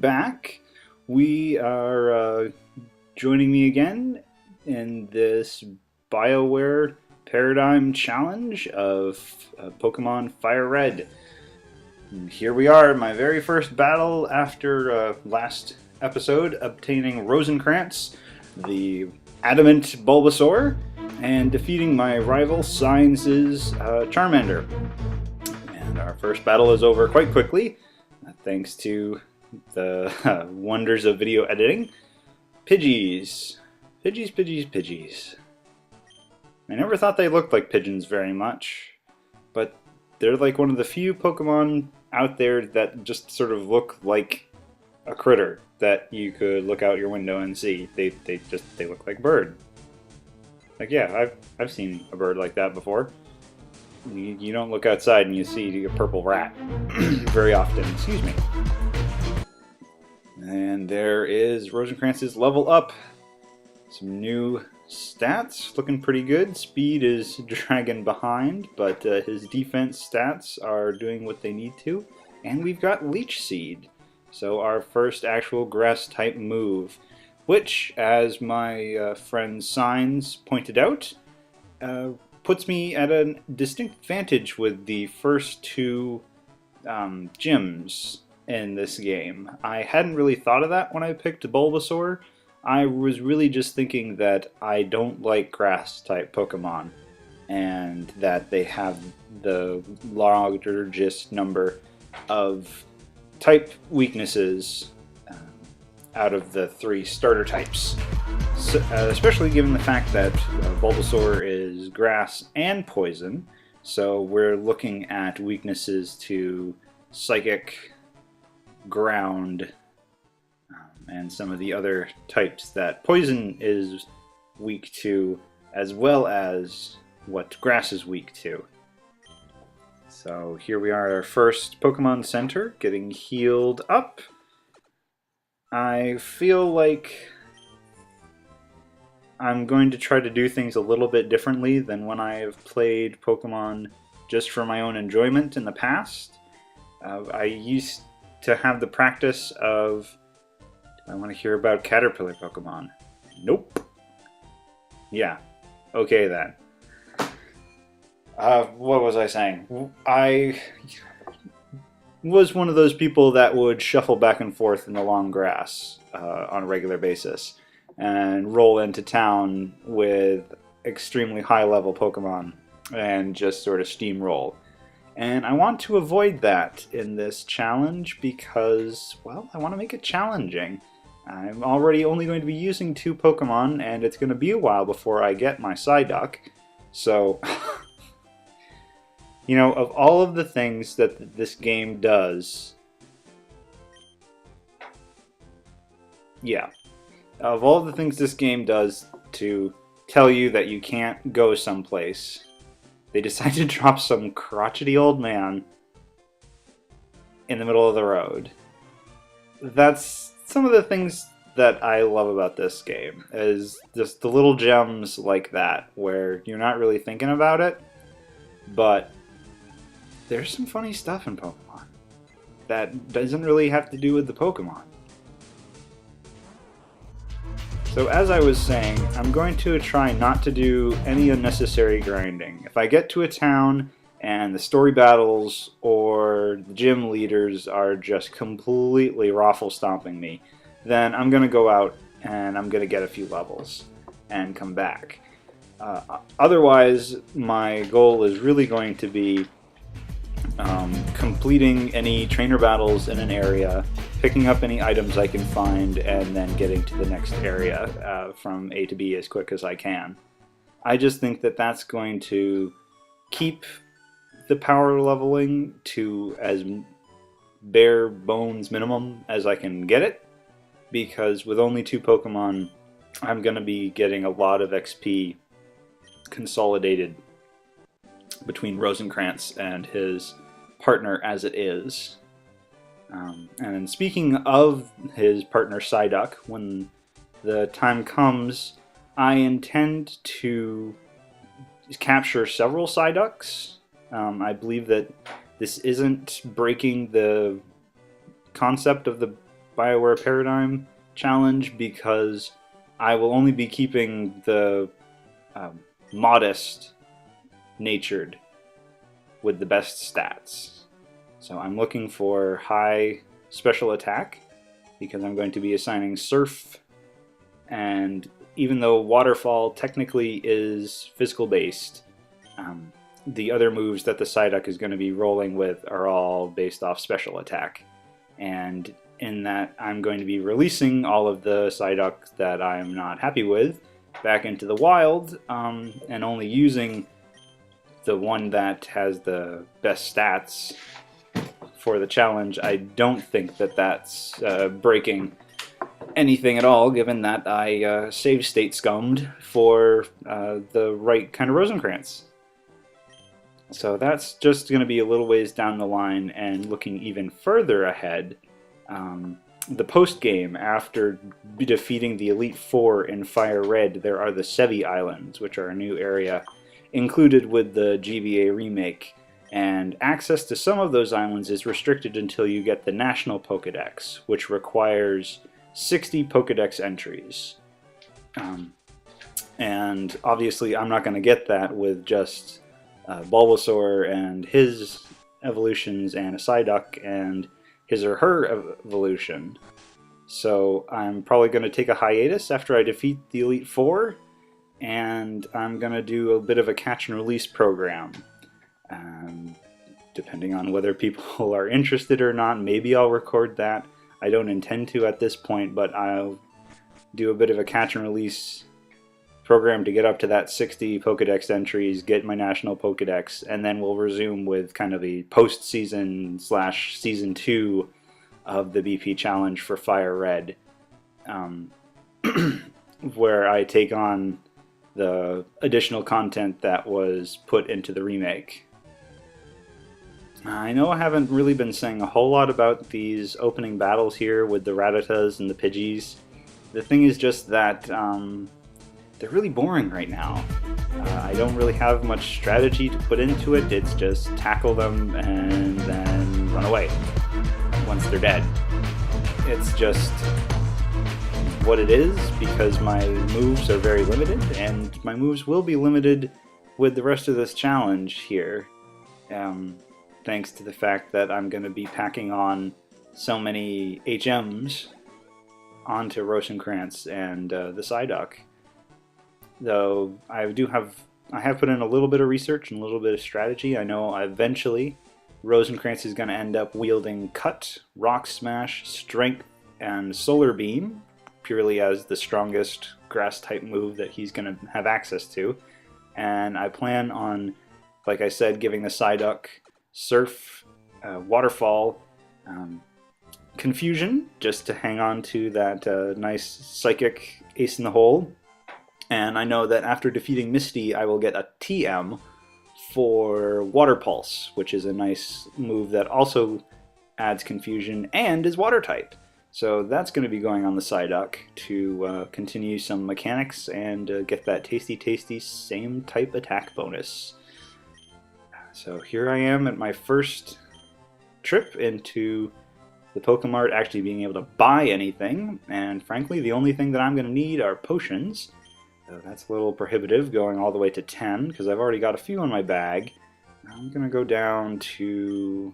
back. We are joining me again in this Bioware Paradigm challenge of Pokemon FireRed. Here we are, my very first battle after last episode, obtaining Rosencrantz, the Adamant Bulbasaur, and defeating my rival Science's Charmander. And our first battle is over quite quickly, thanks to the wonders of video editing. Pidgeys. Pidgeys. I never thought they looked like pigeons very much, but they're like one of the few Pokemon out there that just sort of look like a critter that you could look out your window and see. They look like a bird. Like, yeah, I've seen a bird like that before. You don't look outside and you see a purple rat very often. Excuse me. And there is Rosencrantz's level up. Some new stats, looking pretty good. Speed is dragging behind, but his defense stats are doing what they need to. And we've got Leech Seed. So our first actual grass type move, which, as my friend Signs pointed out, puts me at a distinct advantage with the first two gyms in this game. I hadn't really thought of that when I picked Bulbasaur. I was really just thinking that I don't like grass-type Pokemon, and that they have the largest number of type weaknesses out of the three starter types. So, especially given the fact that Bulbasaur is grass and poison, so we're looking at weaknesses to Psychic, Ground, and some of the other types that poison is weak to, as well as what grass is weak to. So here we are at our first Pokemon Center, getting healed up. I feel like I'm going to try to do things a little bit differently than when I have played Pokemon just for my own enjoyment in the past. I used to have the practice of, I want to hear about Caterpillar Pokemon. Nope. Yeah. Okay then. What was I saying? I was one of those people that would shuffle back and forth in the long grass on a regular basis and roll into town with extremely high level Pokemon and just sort of steamroll. And I want to avoid that in this challenge because, well, I want to make it challenging. I'm already only going to be using 2 Pokemon, and it's going to be a while before I get my Psyduck. So, you know, of all of the things that this game does, yeah, of all the things this game does to tell you that you can't go someplace, they decided to drop some crotchety old man in the middle of the road. That's some of the things that I love about this game, is just the little gems like that, where you're not really thinking about it, but there's some funny stuff in Pokemon that doesn't really have to do with the Pokemon. So as I was saying, I'm going to try not to do any unnecessary grinding. If I get to a town and the story battles or the gym leaders are just completely raffle stomping me, then I'm going to go out and I'm going to get a few levels and come back. Otherwise, my goal is really going to be completing any trainer battles in an area, picking up any items I can find, and then getting to the next area from A to B as quick as I can. I just think that that's going to keep the power leveling to as bare bones minimum as I can get it, because with only 2 Pokemon, I'm going to be getting a lot of XP consolidated between Rosencrantz and his partner as it is. And speaking of his partner Psyduck, when the time comes, I intend to capture several Psyducks. I believe that this isn't breaking the concept of the Bioware Paradigm challenge because I will only be keeping the modest natured with the best stats. So I'm looking for high special attack because I'm going to be assigning Surf, and even though Waterfall technically is physical based, the other moves that the Psyduck is going to be rolling with are all based off special attack. And in that, I'm going to be releasing all of the Psyduck that I'm not happy with back into the wild, and only using the one that has the best stats for the challenge. I don't think that that's breaking anything at all, given that I save state scummed for the right kind of Rosencrantz. So that's just going to be a little ways down the line, and looking even further ahead, the post-game, after defeating the Elite Four in FireRed, there are the Sevi Islands, which are a new area included with the GBA remake, and access to some of those islands is restricted until you get the National Pokedex, which requires 60 Pokedex entries. And obviously I'm not going to get that with just Bulbasaur and his evolutions and a Psyduck and his or her evolution. So I'm probably going to take a hiatus after I defeat the Elite Four, and I'm going to do a bit of a catch and release program. Depending on whether people are interested or not, maybe I'll record that. I don't intend to at this point, but I'll do a bit of a catch and release program to get up to that 60 Pokedex entries, get my National Pokedex, and then we'll resume with kind of a post-season / season 2 of the BP challenge for FireRed, where I take on the additional content that was put into the remake. I know I haven't really been saying a whole lot about these opening battles here with the Rattatas and the Pidgeys. The thing is just that they're really boring right now. I don't really have much strategy to put into it. It's just tackle them and then run away once they're dead. It's just what it is, because my moves are very limited, and my moves will be limited with the rest of this challenge here, thanks to the fact that I'm going to be packing on so many HMs onto Rosencrantz and the Psyduck. Though I have put in a little bit of research and a little bit of strategy. I know eventually Rosencrantz is going to end up wielding Cut, Rock Smash, Strength, and Solar Beam, purely as the strongest grass-type move that he's going to have access to. And I plan on, like I said, giving the Psyduck Surf, Waterfall, Confusion, just to hang on to that nice Psychic ace in the hole. And I know that after defeating Misty, I will get a TM for Water Pulse, which is a nice move that also adds Confusion and is Water-type. So that's going to be going on the Psyduck to continue some mechanics and get that tasty same type attack bonus. So here I am at my first trip into the Pokemart, actually being able to buy anything, and frankly the only thing that I'm going to need are potions. So that's a little prohibitive, going all the way to 10, because I've already got a few in my bag. I'm going to go down to,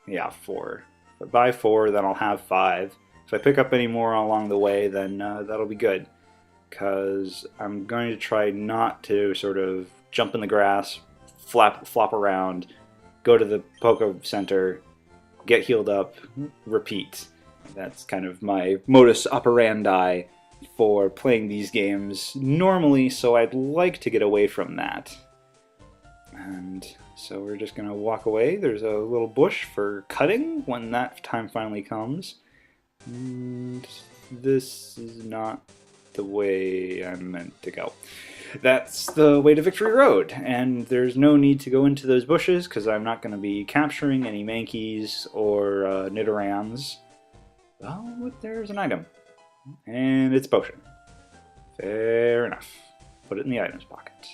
4. If I buy 4, then I'll have 5. If I pick up any more along the way, then that'll be good, because I'm going to try not to sort of jump in the grass, flop around, go to the Poke Center, get healed up, repeat. That's kind of my modus operandi for playing these games normally, so I'd like to get away from that. And so we're just going to walk away. There's a little bush for cutting when that time finally comes. And this is not the way I'm meant to go. That's the way to Victory Road, and there's no need to go into those bushes because I'm not going to be capturing any Mankeys or Nidorans. Oh, there's an item. And it's potion. Fair enough. Put it in the items pocket.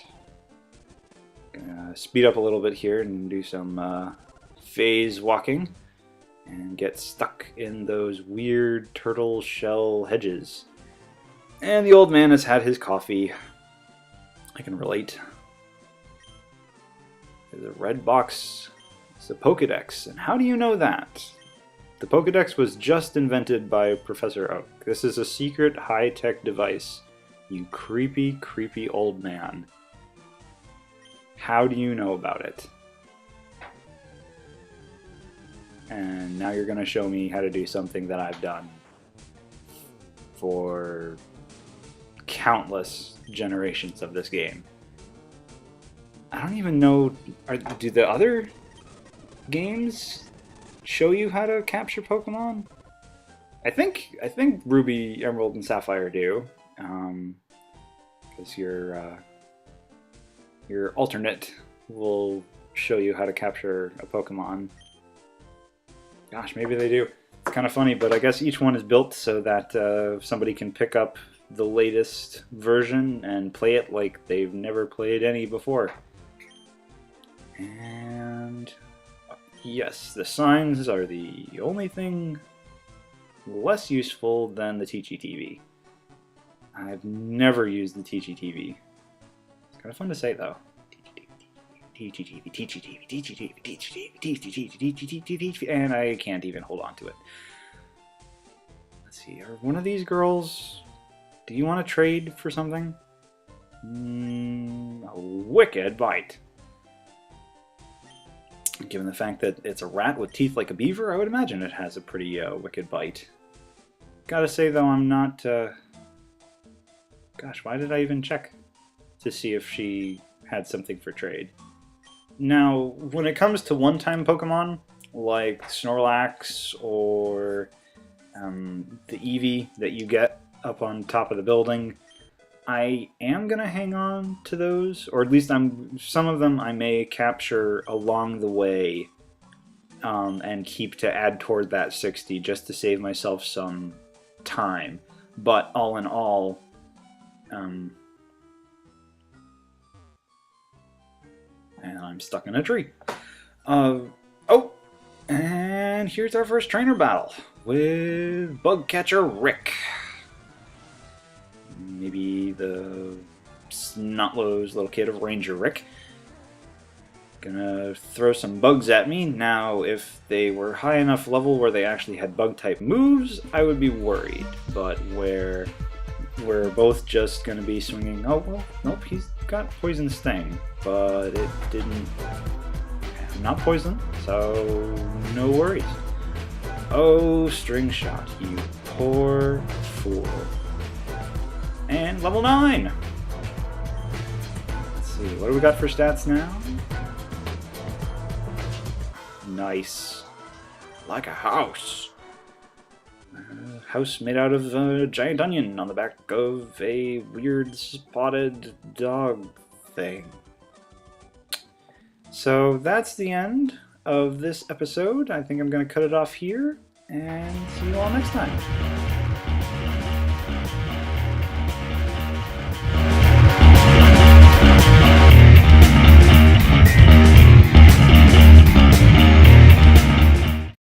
Gonna speed up a little bit here and do some phase walking. and get stuck in those weird turtle shell hedges. And the old man has had his coffee. I can relate. There's a red box. It's a Pokedex. And how do you know that? The Pokedex was just invented by Professor Oak. This is a secret high-tech device. You creepy, creepy old man. How do you know about it? And now you're going to show me how to do something that I've done for countless generations of this game. I don't even know, do the other games show you how to capture Pokemon? I think Ruby, Emerald, and Sapphire do, because your alternate will show you how to capture a Pokemon. Gosh, maybe they do. It's kind of funny, but I guess each one is built so that somebody can pick up the latest version and play it like they've never played any before. And yes, the signs are the only thing less useful than the TGTV. I've never used the TGTV. It's kind of fun to say though. And I can't even hold on to it. Let's see, are one of these girls... Do you want to trade for something? A wicked bite. Given the fact that it's a rat with teeth like a beaver, I would imagine it has a pretty wicked bite. Gotta say though, I'm not... Gosh, why did I even check to see if she had something for trade? Now, when it comes to one-time Pokemon, like Snorlax or the Eevee that you get up on top of the building, I am going to hang on to those, or at least some of them I may capture along the way and keep to add toward that 60 just to save myself some time. But all in all, and I'm stuck in a tree. Oh, and here's our first trainer battle with Bugcatcher Rick. Maybe the Snotlo's little kid of Ranger Rick. Gonna throw some bugs at me. Now, if they were high enough level where they actually had bug-type moves, I would be worried. But where we're both just gonna be swinging... Oh, well, nope, he's got Poison Sting, but it didn't... Not poison, so no worries. Oh, String Shot, you poor fool. And level 9! Let's see, what do we got for stats now? Nice. Like a house. House made out of a giant onion on the back of a weird spotted dog thing. So that's the end of this episode. I think I'm going to cut it off here, and see you all next time.